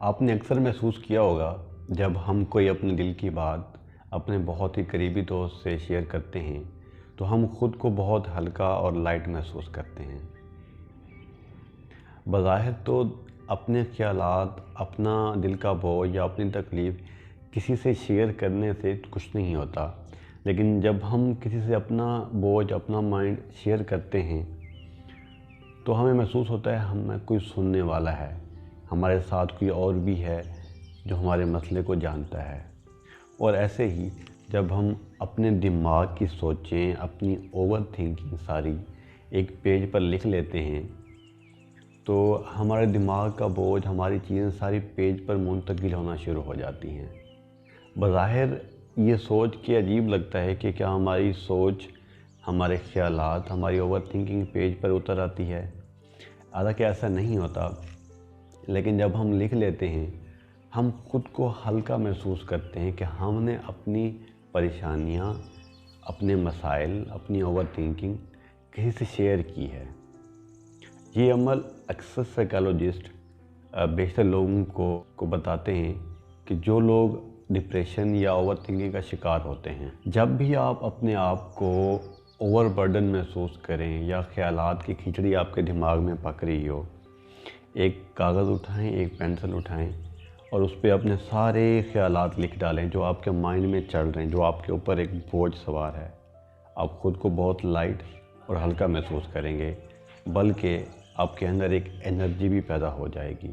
آپ نے اکثر محسوس کیا ہوگا جب ہم کوئی اپنے دل کی بات اپنے بہت ہی قریبی دوست سے شیئر کرتے ہیں تو ہم خود کو بہت ہلکا اور لائٹ محسوس کرتے ہیں۔ بظاہر تو اپنے خیالات، اپنا دل کا بوجھ یا اپنی تکلیف کسی سے شیئر کرنے سے کچھ نہیں ہوتا، لیکن جب ہم کسی سے اپنا بوجھ، اپنا مائنڈ شیئر کرتے ہیں تو ہمیں محسوس ہوتا ہے ہمیں کوئی سننے والا ہے، ہمارے ساتھ کوئی اور بھی ہے جو ہمارے مسئلے کو جانتا ہے۔ اور ایسے ہی جب ہم اپنے دماغ کی سوچیں، اپنی اوور تھنکنگ ساری ایک پیج پر لکھ لیتے ہیں تو ہمارے دماغ کا بوجھ، ہماری چیزیں ساری پیج پر منتقل ہونا شروع ہو جاتی ہیں۔ بظاہر یہ سوچ کے عجیب لگتا ہے کہ کیا ہماری سوچ، ہمارے خیالات، ہماری اوور تھنکنگ پیج پر اتر آتی ہے؟ حالانکہ ایسا نہیں ہوتا، لیکن جب ہم لکھ لیتے ہیں ہم خود کو ہلکا محسوس کرتے ہیں کہ ہم نے اپنی پریشانیاں، اپنے مسائل، اپنی اوور تھنکنگ کسی سے شیئر کی ہے۔ یہ عمل اکثر سائیکالوجسٹ بیشتر لوگوں کو بتاتے ہیں کہ جو لوگ ڈپریشن یا اوور تھنکنگ کا شکار ہوتے ہیں۔ جب بھی آپ اپنے آپ کو اوور برڈن محسوس کریں یا خیالات کی کھچڑی آپ کے دماغ میں پک رہی ہو، ایک کاغذ اٹھائیں، ایک پینسل اٹھائیں اور اس پہ اپنے سارے خیالات لکھ ڈالیں جو آپ کے مائنڈ میں چل رہے ہیں، جو آپ کے اوپر ایک بوجھ سوار ہے۔ آپ خود کو بہت لائٹ اور ہلکا محسوس کریں گے، بلکہ آپ کے اندر ایک انرجی بھی پیدا ہو جائے گی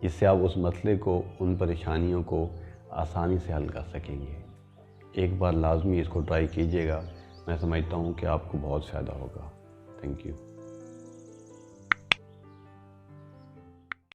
جس سے آپ اس مسئلے کو، ان پریشانیوں کو آسانی سے حل کر سکیں گے۔ ایک بار لازمی اس کو ٹرائی کیجیے گا، میں سمجھتا ہوں کہ آپ کو بہت فائدہ ہوگا۔ Thank you.